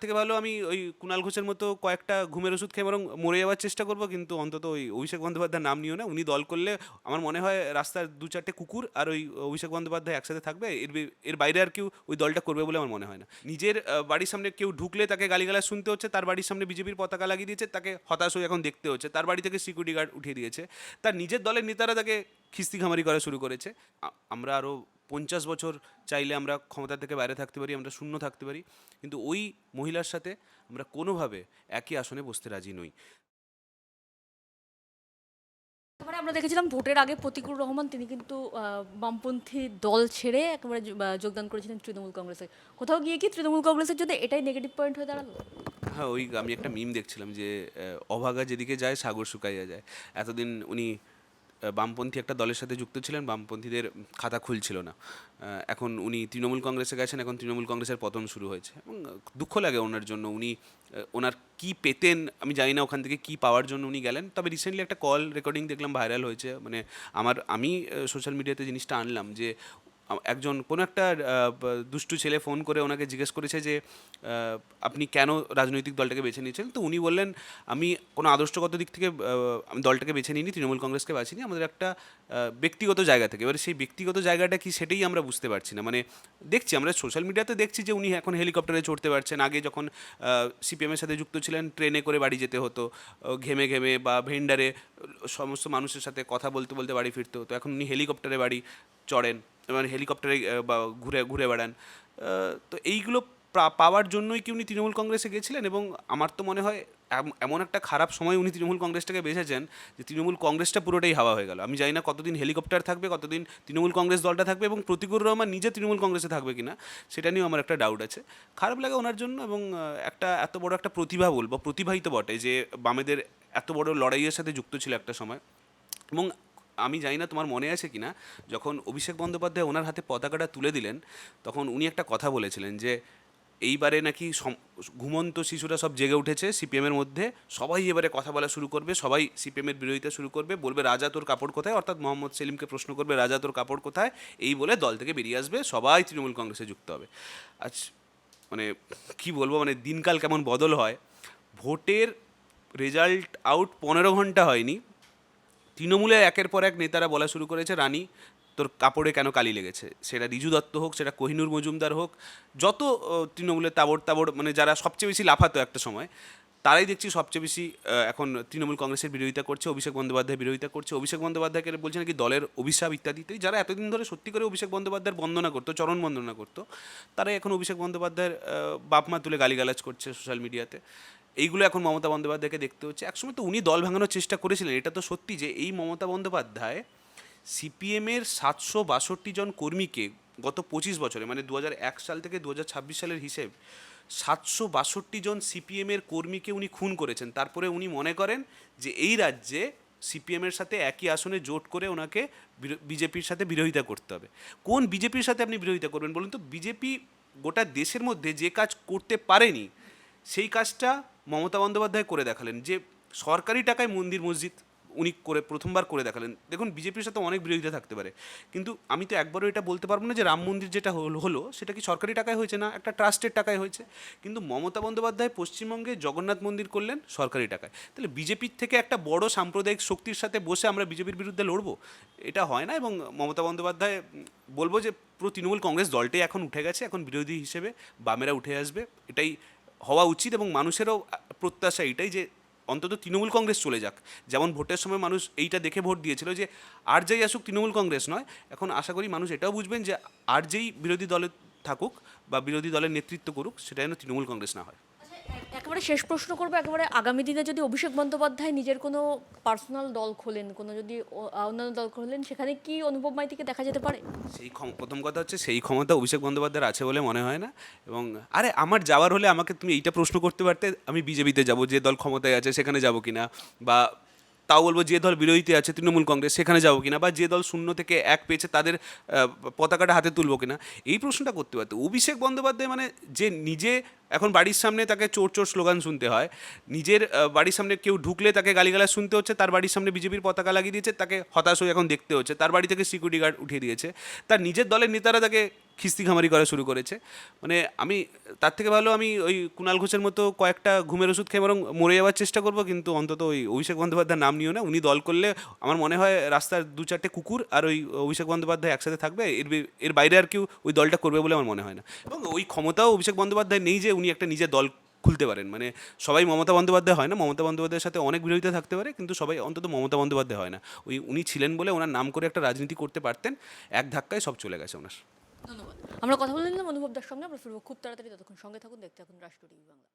থেকে ভালো আমি ওই কুণাল ঘোষের মতো কয়েকটা ঘুমের ওষুধ খেয়ে বরং মরে যাওয়ার চেষ্টা করব, কিন্তু অন্তত ওই অভিষেক বন্দ্যোপাধ্যায়ের নাম নিও না। উনি দল করলে আমার মনে হয় রাস্তার দু চারটে কুকুর আর ওই অভিষেক বন্দ্যোপাধ্যায় একসাথে থাকবে, এর বাইরে আর কেউ ওই দলটা করবে বলে আমার মনে হয় না। নিজের বাড়ির সামনে কেউ ঢুকলে তাকে গালিগালাজ শুনতে হচ্ছে, তার বাড়ির সামনে বিজেপির পতাকা লাগিয়ে দিয়েছে, তাকে হতাশ হয়ে এখন দেখতে হচ্ছে, তার বাড়ি থেকে সিকিউরিটি গার্ড উঠিয়ে দিয়েছে, তার নিজের দলের নেতারা তাকে খিস্তি খামারি করা শুরু করেছে। আমরা আরও 50 বছর চাইলে আমরা ক্ষমতা থেকে বাইরে থাকতে পারি, আমরা শূন্য থাকতে পারি, কিন্তু ওই মহিলার সাথে আমরা কোনোভাবে একই আসনে বসতে রাজি নই। এবারে আমরা দেখেছিলাম ভোটের আগে প্রতিকুর রহমান তিনি কিন্তু বামপন্থী দল ছেড়ে একেবারে যোগদান করেছিলেন তৃণমূল কংগ্রেসে। কোথাও গিয়ে কি তৃণমূল কংগ্রেসের জন্য এটাই নেগেটিভ পয়েন্ট হয়ে দাঁড়ালো? হ্যাঁ, ওই আমি একটা মিম দেখছিলাম যে অভাগা যেদিকে যায় সাগর শুকাইয়া যায়। এতদিন উনি বামপন্থী একটা দলের সাথে যুক্ত ছিলেন, বামপন্থীদের খাতা খুলছিল না। এখন উনি তৃণমূল কংগ্রেসে গেছেন, এখন তৃণমূল কংগ্রেসের পতন শুরু হয়েছে এবং দুঃখ লাগে ওনার জন্য। উনি ওনার কী পেতেন আমি জানি না, ওখান থেকে কী পাওয়ার জন্য উনি গেলেন। তবে রিসেন্টলি একটা কল রেকর্ডিং দেখলাম, ভাইরাল হয়েছে। মানে আমি সোশ্যাল মিডিয়াতে জিনিসটা আনলাম যে একজন কোনো একটা দুষ্টু ছেলে ফোন করে ওনাকে জিজ্ঞেস করেছে যে আপনি কেন রাজনৈতিক দলটাকে বেছে নিয়েছেন। তো উনি বললেন, আমি কোনো আদর্শগত দিক থেকে আমি দলটাকে বেছে নিইনি, তৃণমূল কংগ্রেসকে বাছিনি, আমাদের একটা ব্যক্তিগত জায়গা থেকে। এবারে সেই ব্যক্তিগত জায়গাটা কি সেটাই আমরা বুঝতে পারছি না। মানে দেখছি আমরা সোশ্যাল মিডিয়াতে দেখছি যে উনি এখন হেলিকপ্টারে চড়তে পারছেন, আগে যখন সিপিএমের সাথে যুক্ত ছিলেন ট্রেনে করে বাড়ি যেতে হতো, ঘেমে ঘেমে বা ভেন্ডারে সমস্ত মানুষের সাথে কথা বলতে বলতে বাড়ি ফিরতে হতো, এখন উনি হেলিকপ্টারে বাড়ি চড়েন, মানে হেলিকপ্টারে বা ঘুরে ঘুরে বেড়ান। তো এইগুলো পাওয়ার জন্যই কি উনি তৃণমূল কংগ্রেসে গেছিলেন? এবং আমার তো মনে হয় এমন একটা খারাপ সময় উনি তৃণমূল কংগ্রেসটাকে বেছেছেন যে তৃণমূল কংগ্রেসটা পুরোটাই হাওয়া হয়ে গেল। আমি জানি না কতদিন হেলিকপ্টার থাকবে, কতদিন তৃণমূল কংগ্রেস দলটা থাকবে, এবং প্রতিকুর রহমান নিজে তৃণমূল কংগ্রেসে থাকবে কিনা সেটা নিয়েও আমার একটা ডাউট আছে। খারাপ লাগে ওনার জন্য। এবং একটা এত বড় একটা প্রতিভা, বলবো প্রতিভাই তো বটে, যে বামেদের এত বড় লড়াইয়ের সাথে যুক্ত ছিল একটা সময়। এবং আমি জানি না তোমার মনে আছে কিনা, যখন অভিষেক বন্দ্যোপাধ্যায় ওনার হাতে পতাকাটা তুলে দিলেন, তখন উনি একটা কথা বলেছিলেন যে এইবারে নাকি ঘুমন্ত শিশুরা সব জেগে উঠেছে সিপিএমের মধ্যে, সবাই এবারে কথা বলা শুরু করবে, সবাই সিপিএমের বিরোধিতা শুরু করবে, বলবে রাজা তোর কাপড় কোথায়, অর্থাৎ মোহাম্মদ সেলিমকে প্রশ্ন করবে রাজা তোর কাপড় কোথায়, এই বলে দল থেকে বেরিয়ে আসবে, সবাই তৃণমূল কংগ্রেসে যুক্ত হবে। আজ মানে কি বলবো, মানে দিনকাল কেমন বদল হয়। ভোটের রেজাল্ট আউট 15 ঘন্টা হয়নি, তৃণমূলের একের পর এক নেতারা বলা শুরু করেছে রানী তোর কাপড়ে কেন কালি লেগেছে। সেটা রিজু দত্ত হোক, সেটা কোহিনুর মজুমদার হোক, যত তৃণমূলের তাবড় তাবড়, মানে যারা সবচেয়ে বেশি লাফাতো একটা সময়, তারাই দেখছি সবচেয়ে বেশি এখন তৃণমূল কংগ্রেসের বিরোধিতা করছে, অভিষেক বন্দ্যোপাধ্যায়ের বিরোধিতা করছে। অভিষেক বন্দ্যোপাধ্যায়কে বলছে নাকি দলের অভিশাপ ইত্যাদিতে। যারা এতদিন ধরে সত্যি করে অভিষেক বন্দ্যোপাধ্যায়ের বন্দনা করতো, চরণ বন্দনা করতো, তারাই এখন অভিষেক বন্দ্যোপাধ্যায়ের বাপ মা তুলে গালিগালাজ করছে সোশ্যাল মিডিয়াতে। এইগুলো এখন মমতা বন্দ্যোপাধ্যায়কে দেখতে হচ্ছে। একসময় তো উনি দল ভাঙানোর চেষ্টা করেছিলেন, এটা তো সত্যি যে এই মমতা বন্দ্যোপাধ্যায় সিপিএমের 762 জন কর্মীকে গত 25 বছরে, মানে 2001 সাল থেকে 2026 সালের হিসেব, 762 জন সিপিএমের কর্মীকে উনি খুন করেছেন। তারপরে উনি মনে করেন যে এই রাজ্যে সিপিএমের সাথে একই আসনে জোট করে ওনাকে বিজেপির সাথে বিরোধিতা করতে হবে। কোন বিজেপির সাথে আপনি বিরোধিতা করবেন বলুন তো? বিজেপি গোটা দেশের মধ্যে যে কাজ করতে পারেনি, সেই কাজটা মমতা বন্দ্যোপাধ্যায় করে দেখালেন। যে সরকারি টাকায় মন্দির মসজিদ উনি করে প্রথমবার করে দেখালেন। দেখুন, বিজেপির সাথে অনেক বিরোধিতা থাকতে পারে, কিন্তু আমি তো একবারও এটা বলতে পারবো না যে রাম মন্দির যেটা হলো সেটা কি সরকারি টাকায় হয়েছে, না একটা ট্রাস্টের টাকায় হয়েছে। কিন্তু মমতা বন্দ্যোপাধ্যায় পশ্চিমবঙ্গে জগন্নাথ মন্দির করলেন সরকারি টাকায়। তাহলে বিজেপির থেকে একটা বড় সাম্প্রদায়িক শক্তির সাথে বসে আমরা বিজেপির বিরুদ্ধে লড়বো? এটা হয় না। এবং মমতা বন্দ্যোপাধ্যায়, বলবো যে পুরো তৃণমূল কংগ্রেস দলটাই এখন উঠে গেছে, এখন বিরোধী হিসেবে বামেরা উঠে আসবে, এটাই হওয়া উচিত। এবং মানুষেরও প্রত্যাশা এটাই যে অন্তত তৃণমূল কংগ্রেস চলে যাক। যেমন ভোটের সময় মানুষ এইটা দেখে ভোট দিয়েছিল যে আর যেই আসুক তৃণমূল কংগ্রেস নয়, এখন আশা করি মানুষ এটাও বুঝবেন যে আর যেই বিরোধী দলে থাকুক বা বিরোধী দলের নেতৃত্ব করুক, সেটা যেন তৃণমূল কংগ্রেস না হয়। একেবারে শেষ প্রশ্ন করবো, একেবারে আগামী দিনে যদি অভিষেক বন্দ্যোপাধ্যায় নিজের কোনো পার্সোনাল দল খোলেন, কোনো যদি অন্যান্য দল খোলেন, সেখানে কি অনুভব মাইতিকে দেখা যেতে পারে? প্রথম কথা হচ্ছে সেই ক্ষমতা অভিষেক বন্দ্যোপাধ্যায়ের আছে বলে মনে হয় না। এবং আরে আমার যাওয়ার হলে আমাকে তুমি এইটা প্রশ্ন করতে পারতে, আমি বিজেপিতে যাব, যে দল ক্ষমতায় আছে সেখানে যাব কিনা, বা তাও বলবো যে দল বিরোধীতে আছে তৃণমূল কংগ্রেস সেখানে যাবো কিনা, বা যে দল 0 থেকে 1 পেয়েছে তাদের পতাকাটা হাতে তুলবো কিনা, এই প্রশ্নটা করতে পারতো। অভিষেক বন্দ্যোপাধ্যায় মানে যে নিজে এখন বাড়ির সামনে তাকে চোর চোর স্লোগান শুনতে হয়, নিজের বাড়ির সামনে কেউ ঢুকলে তাকে গালিগালাজ শুনতে হচ্ছে, তার বাড়ির সামনে বিজেপির পতাকা লাগিয়ে দিয়েছে, তাকে হতাশ হয়ে এখন দেখতে হচ্ছে, তার বাড়ি থেকে সিকিউরিটি গার্ড উঠিয়ে দিয়েছে, তার নিজের দলের নেতারা তাকে খিস্তিখামারি করা শুরু করেছে। মানে আমি তার থেকে ভালো আমি ওই কুণাল ঘোষের মতো কয়েকটা ঘুমের ওষুধ খেয়ে বরং মরে যাওয়ার চেষ্টা করবো, কিন্তু অন্তত ওই অভিষেক বন্দ্যোপাধ্যায়ের নাম নিও না। উনি দল করলে আমার মনে হয় রাস্তার দু চারটে কুকুর আর ওই অভিষেক বন্দ্যোপাধ্যায় একসাথে থাকবে, এর বাইরে আর কেউ ওই দলটা করবে বলে আমার মনে হয় না। এবং ওই ক্ষমতাও অভিষেক বন্দ্যোপাধ্যায় নেই যে উনি একটা নিজের দল খুলতে পারেন। মানে সবাই মমতা বন্দ্যোপাধ্যায় হয় না, মমতা বন্দ্যোপাধ্যায়ের সাথে অনেক বিরোধিতা থাকতে পারে, কিন্তু সবাই অন্তত মমতা বন্দ্যোপাধ্যায় হয় না। উনি ছিলেন বলে ওনার নাম করে একটা রাজনীতি করতে পারতেন, এক ধাক্কায় সব চলে গেছে ওনার। ধন্যবাদ। আমরা কথা বলে নিলাম অনুভব দার সঙ্গে, আমরা ফিরবো খুব তাড়াতাড়ি, ততক্ষণ সঙ্গে থাকুন, দেখতে থাকুন রাষ্ট্র টিভি বাংলা।